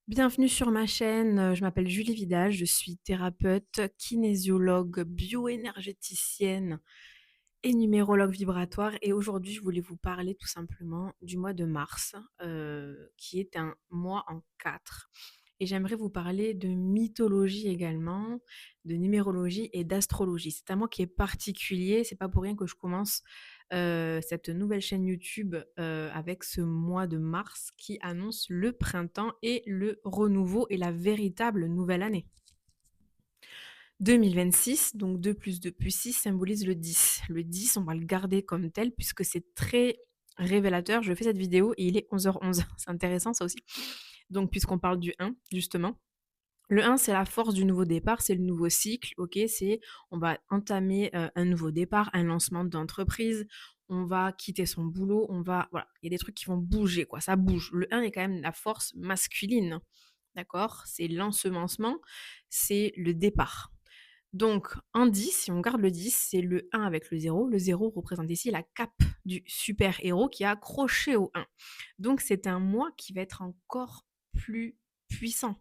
Bienvenue sur ma chaîne, je m'appelle Julie Vidal, je suis thérapeute, kinésiologue, bioénergéticienne et numérologue vibratoire et aujourd'hui je voulais vous parler tout simplement du mois de mars, qui est un mois en 4 et j'aimerais vous parler de mythologie également, de numérologie et d'astrologie. C'est un mois qui est particulier, c'est pas pour rien que je commence, cette nouvelle chaîne YouTube, avec ce mois de mars qui annonce le printemps et le renouveau et la véritable nouvelle année. 2026, donc 2 plus 2 plus 6 symbolise le 10. Le 10, on va le garder comme tel puisque c'est très révélateur. Je fais cette vidéo et il est 11h11. C'est intéressant ça aussi. Donc puisqu'on parle du 1 justement, le 1, c'est la force du nouveau départ, c'est le nouveau cycle, OK? C'est on va entamer, un nouveau départ, un lancement d'entreprise, on va quitter son boulot, on va voilà, il y a des trucs qui vont bouger quoi, ça bouge. Le 1 est quand même la force masculine, d'accord? C'est l'ensemencement, c'est le départ. Donc en 10, si on garde le 10, c'est le 1 avec le 0. Le 0 représente ici la cape du super-héros qui est accroché au 1. Donc c'est un moi qui va être encore plus puissant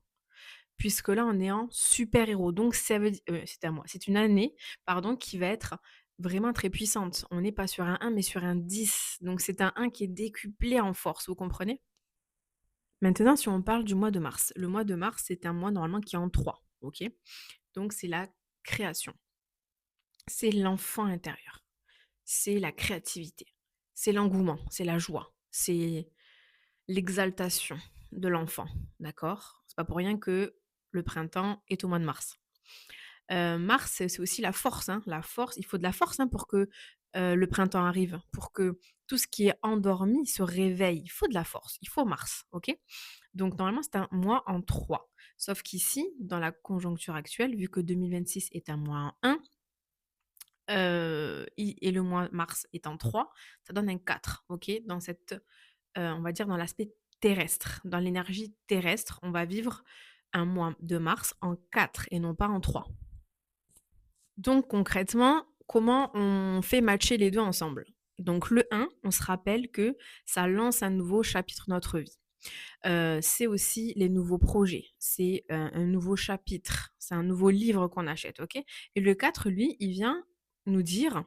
puisque là, on est en super-héros. Donc ça veut di c'est à moi. C'est une année, pardon, qui va être vraiment très puissante. On n'est pas sur un 1, mais sur un 10. Donc c'est un 1 qui est décuplé en force, vous comprenez? Maintenant, si on parle du mois de mars. Le mois de mars, c'est un mois normalement qui est en 3, OK? Donc c'est la création. C'est l'enfant intérieur. C'est la créativité. C'est l'engouement, c'est la joie, c'est l'exaltation de l'enfant, d'accord? C'est pas pour rien que le printemps est au mois de mars. Mars, c'est aussi la force, hein, la force. Il faut de la force, hein, pour que, le printemps arrive, pour que tout ce qui est endormi se réveille. Il faut de la force, il faut Mars, OK? Donc normalement, c'est un mois en 3. Sauf qu'ici, dans la conjoncture actuelle, vu que 2026 est un mois en 1, i et le mois mars est en 3, ça donne un 4, OK? Dans cette, on va dire dans l'aspect terrestre, dans l'énergie terrestre, on va vivre un mois de mars en 4 et non pas en 3. Donc concrètement, comment on fait matcher les 2 ensemble? Donc le 1, on se rappelle que ça lance un nouveau chapitre de notre vie. C'est aussi les nouveaux projets, c'est, un nouveau chapitre, c'est un nouveau livre qu'on achète, OK? Et le 4, lui, il vient nous dire: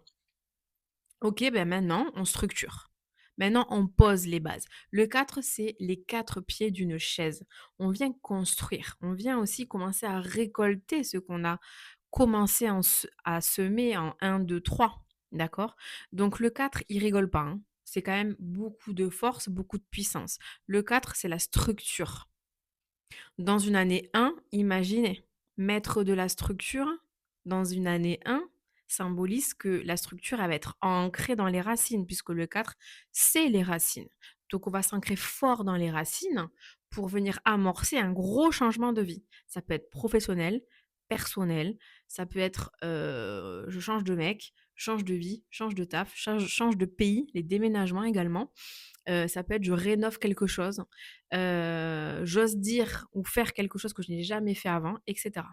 «OK, ben maintenant on structure. Maintenant on pose les bases». Le 4, c'est les 4 pieds d'une chaise. On vient construire, on vient aussi commencer à récolter ce qu'on a commencé à semer en 1, 2, 3, d'accord? Donc le 4, il rigole pas, hein. C'est quand même beaucoup de force, beaucoup de puissance. Le 4, c'est la structure. Dans une année 1, imaginez, mettre de la structure dans une année 1 symbolise que la structure, elle va être ancrée dans les racines puisque le 4, c'est les racines. Donc on va s'ancrer fort dans les racines pour venir amorcer un gros changement de vie. Ça peut être professionnel, personnel, ça peut être, je change de mec, change de vie, change de taf, change de pays, les déménagements également. Ça peut être je rénove quelque chose, j'ose dire ou faire quelque chose que je n'ai jamais fait avant et cetera.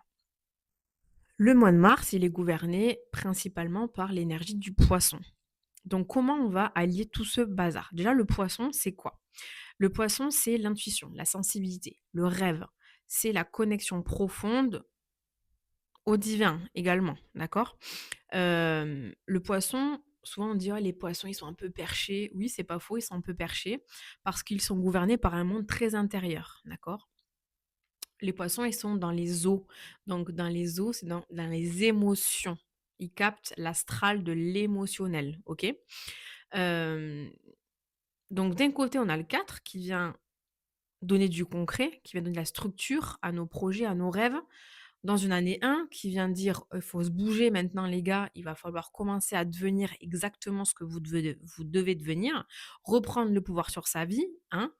Le mois de mars, il est gouverné principalement par l'énergie du poisson. Donc comment on va allier tout ce bazar? Déjà le poisson, c'est quoi? Le poisson, c'est l'intuition, la sensibilité, le rêve. C'est la connexion profonde au divin également, d'accord? Le poisson, souvent on dit: «Oh les poissons, ils sont un peu perchés». Oui, c'est pas faux, ils sont un peu perchés parce qu'ils sont gouvernés par un monde très intérieur, d'accord? Les poissons, ils sont dans les eaux. Donc dans les eaux, c'est dans les émotions. Ils captent l'astral de l'émotionnel, OK? Hem, donc d'un côté, on a le 4 qui vient donner du concret, qui vient donner de la structure à nos projets, à nos rêves. Dans une année 1 qui vient dire: «Faut se bouger maintenant les gars, il va falloir commencer à devenir exactement ce que vous devez devenir, reprendre le pouvoir sur sa vie», hein.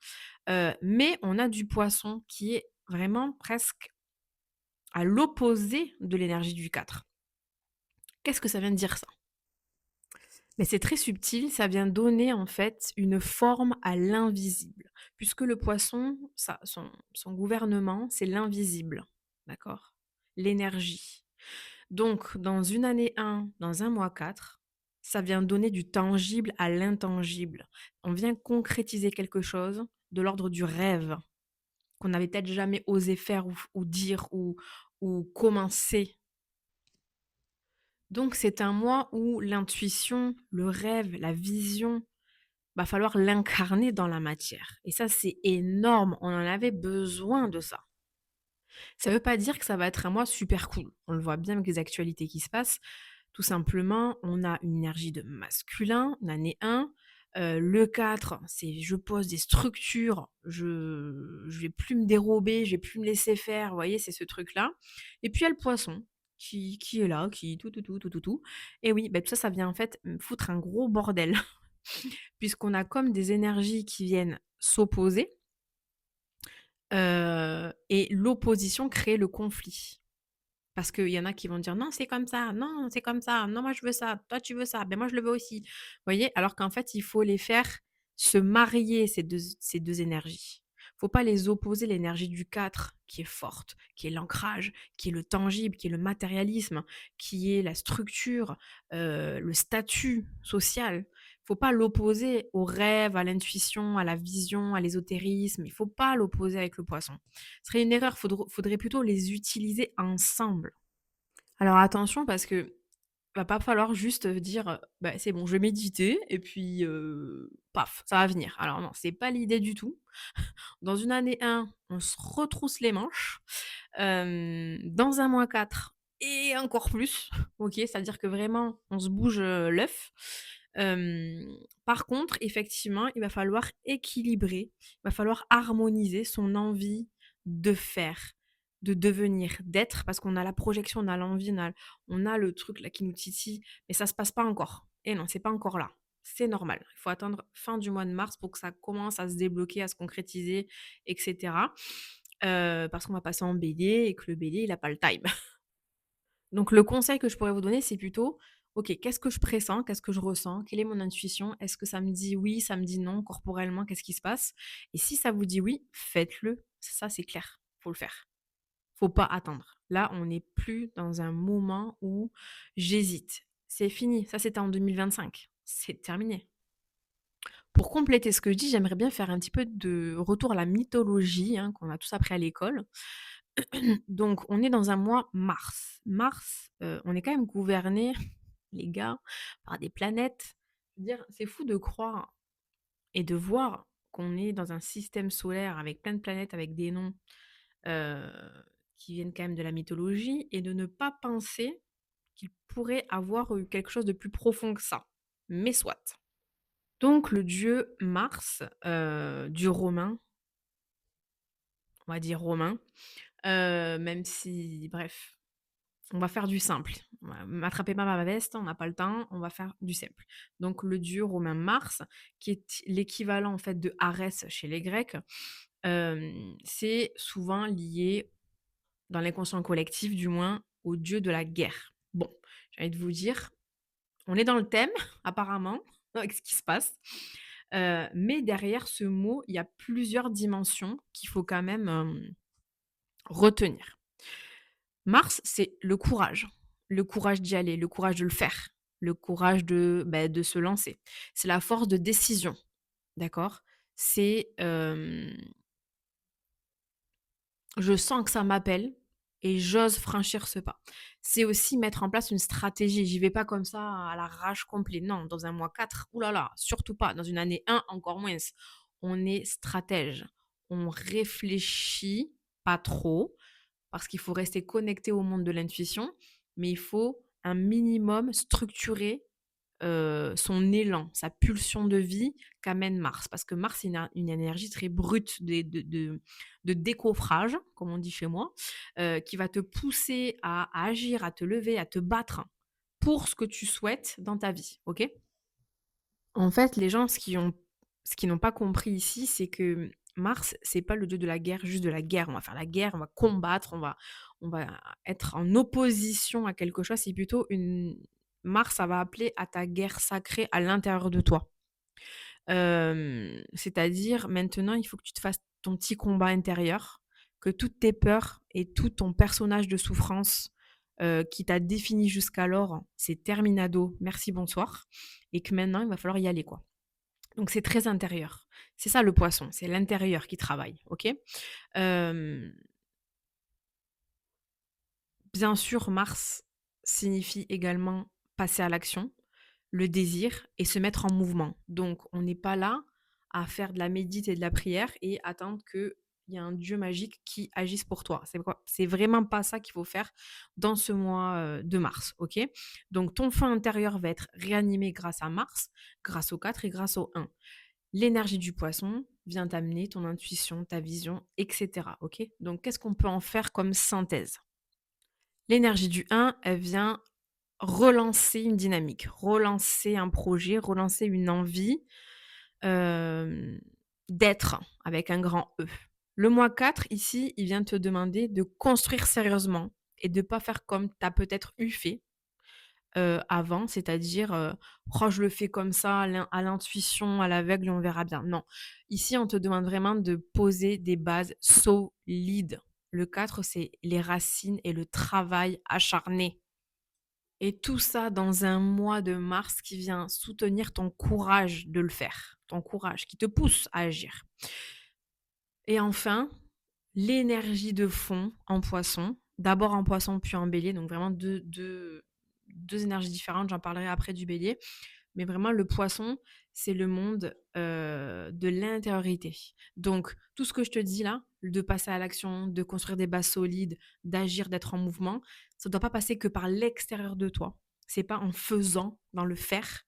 Mais on a du poisson qui est vraiment presque à l'opposé de l'énergie du 4. Qu'est-ce que ça vient dire ça? Mais c'est très subtil, ça vient donner en fait une forme à l'invisible. Puisque le poisson, son gouvernement, c'est l'invisible, d'accord? L'énergie. Donc dans une année 1, dans un mois 4, ça vient donner du tangible à l'intangible. On vient concrétiser quelque chose de l'ordre du rêve. qu'on n'avait peut-être jamais osé faire ou dire ou commencer. Donc c'est un mois où l'intuition, le rêve, la vision, va falloir l'incarner dans la matière et ça, c'est énorme, on en avait besoin de ça. Ça veut pas dire que ça va être un mois super cool. On le voit bien avec les actualités qui se passent. Tout simplement, on a une énergie de masculin, l'année 1. Le 4, c'est je pose des structures, je vais plus me dérober, je vais plus me laisser faire, vous voyez? C'est ce truc-là. Et puis il y a le poisson qui est là, qui tout. Et oui, bah, tout ça, ça vient en fait me foutre un gros bordel puisqu'on a comme des énergies qui viennent s'opposer, et l'opposition crée le conflit. Parce qu'il y en a qui vont dire: «Non, c'est comme ça. Non, c'est comme ça. Non, moi je veux ça. Toi, tu veux ça. Ben moi, je le veux aussi». Vous voyez? Alors qu'en fait, il faut les faire se marier ces deux énergies. Faut pas les opposer, l'énergie du 4 qui est forte, qui est l'ancrage, qui est le tangible, qui est le matérialisme, qui est la structure, le statut social. Faut pas l'opposer au rêve, à l'intuition, à la vision, à l'ésotérisme. Il faut pas l'opposer avec le poisson. Ce serait une erreur, faudrait plutôt les utiliser ensemble. Alors attention parce que va pas falloir juste, dire, «Bah, c'est bon, je vais méditer et puis, paf, ça va venir». Alors non, c'est pas l'idée du tout. Dans une année 1, on se retrousse les manches. Dans un mois 4 et encore plus, OK? C'est-à-dire que vraiment on se bouge, l'œuf. Par contre, effectivement, il va falloir équilibrer, il va falloir harmoniser son envie de faire, de devenir, d'être, parce qu'on a la projection, on a l'envie, on a le truc là qui nous titille, mais ça se passe pas encore. Et non, c'est pas encore là. C'est normal. Il faut attendre fin du mois de mars pour que ça commence à se débloquer, à se concrétiser et cetera. Parce qu'on va passer en bélier et que le bélier, il a pas le time. Donc le conseil que je pourrais vous donner, c'est plutôt: «OK, qu'est-ce que je pressens? Qu'est-ce que je ressens? Quelle est mon intuition? Est-ce que ça me dit oui, ça me dit non? Corporellement, qu'est-ce qui se passe?» Et si ça vous dit oui, faites-le. Ça, c'est clair, faut le faire. Faut pas attendre. Là, on n'est plus dans un moment où j'hésite. C'est fini. Ça, c'était en 2025. C'est terminé. Pour compléter ce que je dis, j'aimerais bien faire un petit peu de retour à la mythologie, hein, qu'on a tous appris à l'école. Donc, on est dans un mois Mars. Mars, on est quand même gouverné, les gars, par des planètes. Je veux dire, c'est fou de croire et de voir qu'on est dans un système solaire avec plein de planètes, avec des noms euh, qui viennent quand même de la mythologie, et de ne pas penser qu'il pourrait avoir eu quelque chose de plus profond que ça. Mais soit. Donc le dieu Mars, dieu romain, on va dire romain, même si bref, on va faire du simple. M'attrapez pas ma veste, on n'a pas le temps, on va faire du simple. Donc le dieu romain Mars, qui est l'équivalent en fait de Arès chez les Grecs, c'est souvent lié, dans l'inconscient collectif du moins, au dieu de la guerre. Bon, j'ai envie de vous dire, on est dans le thème apparemment, avec ce qui se passe. Mais derrière ce mot, il y a plusieurs dimensions qu'il faut quand même, retenir. Mars, c'est le courage d'y aller, le courage de le faire, le courage de se lancer. C'est la force de décision, d'accord? C'est, je sens que ça m'appelle et j'ose franchir ce pas. C'est aussi mettre en place une stratégie. J'y vais pas comme ça à l'arrache complet. Non, dans un mois 4, ouh là là, surtout pas. Dans une année 1, encore moins. On est stratège. On réfléchit pas trop parce qu'il faut rester connecté au monde de l'intuition, mais il faut un minimum structurer son élan, sa pulsion de vie qu'amène Mars. Parce que Mars, c'est une énergie très brute de décoffrage, comme on dit chez moi, qui va te pousser à agir, à te lever, à te battre pour ce que tu souhaites dans ta vie. Ok? En fait, les gens, ce qu'ils n'ont pas compris ici, c'est que Mars, c'est pas le dieu de la guerre, juste de la guerre. On va faire la guerre, on va combattre, on va être en opposition à quelque chose. C'est plutôt une Mars, ça va appeler à ta guerre sacrée à l'intérieur de toi. C'est-à-dire, maintenant, il faut que tu te fasses ton petit combat intérieur, que toutes tes peurs et tout ton personnage de souffrance qui t'a défini jusqu'alors, c'est terminado, merci, bonsoir, et que maintenant, il va falloir y aller, quoi. Donc c'est très intérieur. C'est ça le poisson, c'est l'intérieur qui travaille, OK? Hem, Bien sûr, Mars signifie également passer à l'action, le désir et se mettre en mouvement. Donc on n'est pas là à faire de la médite et de la prière et attendre qu'il y ait un dieu magique qui agisse pour toi. C'est vraiment pas ça qu'il faut faire dans ce mois, de mars, OK? Donc ton feu intérieur va être réanimé grâce à Mars, grâce au 4 et grâce au 1. L'énergie du poisson vient t'amener ton intuition, ta vision, et cetera, OK? Donc qu'est-ce qu'on peut en faire comme synthèse? L'énergie du 1, elle vient relancer une dynamique, relancer un projet, relancer une envie, hem, d'être avec un grand E. Le mois 4 ici, il vient te demander de construire sérieusement et de pas faire comme tu as peut-être eu fait, avant, c'est-à-dire, «Oh je le fais comme ça à l'intuition, à l'aveugle et on verra bien». Non, ici on te demande vraiment de poser des bases solides. Le 4, c'est les racines et le travail acharné. Et tout ça dans un mois de mars qui vient soutenir ton courage de le faire, ton courage qui te pousse à agir. Et enfin, l'énergie de fond en poisson, d'abord en poisson puis en bélier, donc vraiment deux énergies différentes, j'en parlerai après du bélier. Mais vraiment, le poisson, c'est le monde de l'intériorité. Donc, tout ce que je te dis là, de passer à l'action, de construire des bases solides, d'agir, d'être en mouvement, ça ne doit pas passer que par l'extérieur de toi. C'est pas en faisant, dans le faire,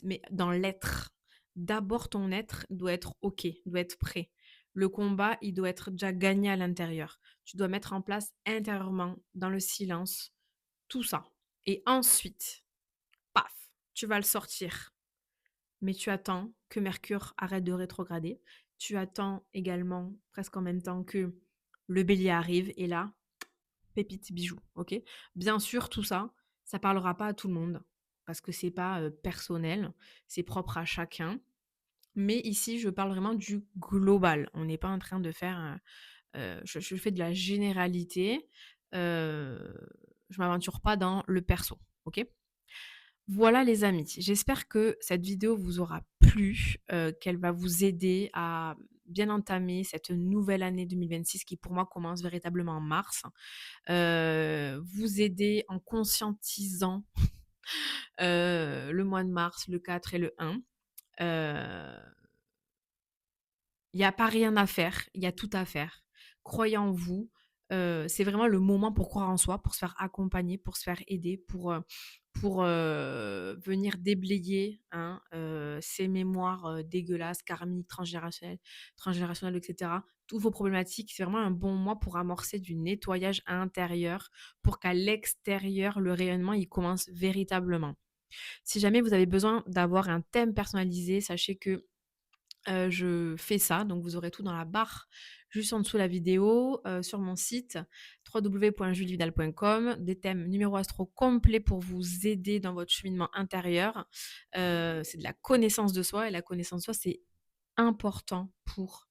mais dans l'être. D'abord, ton être doit être OK, doit être prêt. Le combat, il doit être déjà gagné à l'intérieur. Tu dois mettre en place intérieurement, dans le silence, tout ça. Et ensuite, paf, tu vas le sortir. Mais tu attends que Mercure arrête de rétrograder. Tu attends également, presque en même temps, que le bélier arrive. Et là, pépite, bijou, ok? Bien sûr, tout ça, ça parlera pas à tout le monde. Parce que c'est pas personnel, c'est propre à chacun. Mais ici, je parle vraiment du global. On n'est pas en train de faire... je fais de la généralité. Je m'aventure pas dans le perso, ok? Voilà les amis, j'espère que cette vidéo vous aura plu, qu'elle va vous aider à bien entamer cette nouvelle année 2026 qui pour moi commence véritablement en mars. Vous aider en conscientisant, le mois de mars, le 4 et le 1. Heu, il y a pas rien à faire, il y a tout à faire. Croyez en vous, c'est vraiment le moment pour croire en soi, pour se faire accompagner, pour se faire aider, pour venir déblayer, hein, ces mémoires, dégueulasses, karmiques, transgénérationnelles et cetera. Toutes vos problématiques, c'est vraiment un bon mois pour amorcer du nettoyage intérieur, pour qu'à l'extérieur, le rayonnement, il commence véritablement. Si jamais vous avez besoin d'avoir un thème personnalisé, sachez que je fais ça, donc vous aurez tout dans la barre juste en dessous de la vidéo, sur mon site www.julievidal.com, des thèmes numéro astro complets pour vous aider dans votre cheminement intérieur. C'est de la connaissance de soi et la connaissance de soi, c'est important pour,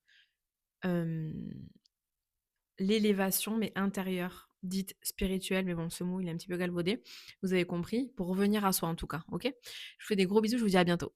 hem, l'élévation, mais intérieure, dite spirituelle, mais bon, ce mot, il est un petit peu galvaudé. Vous avez compris? Pour revenir à soi, en tout cas, OK? Je vous fais des gros bisous, je vous dis à bientôt.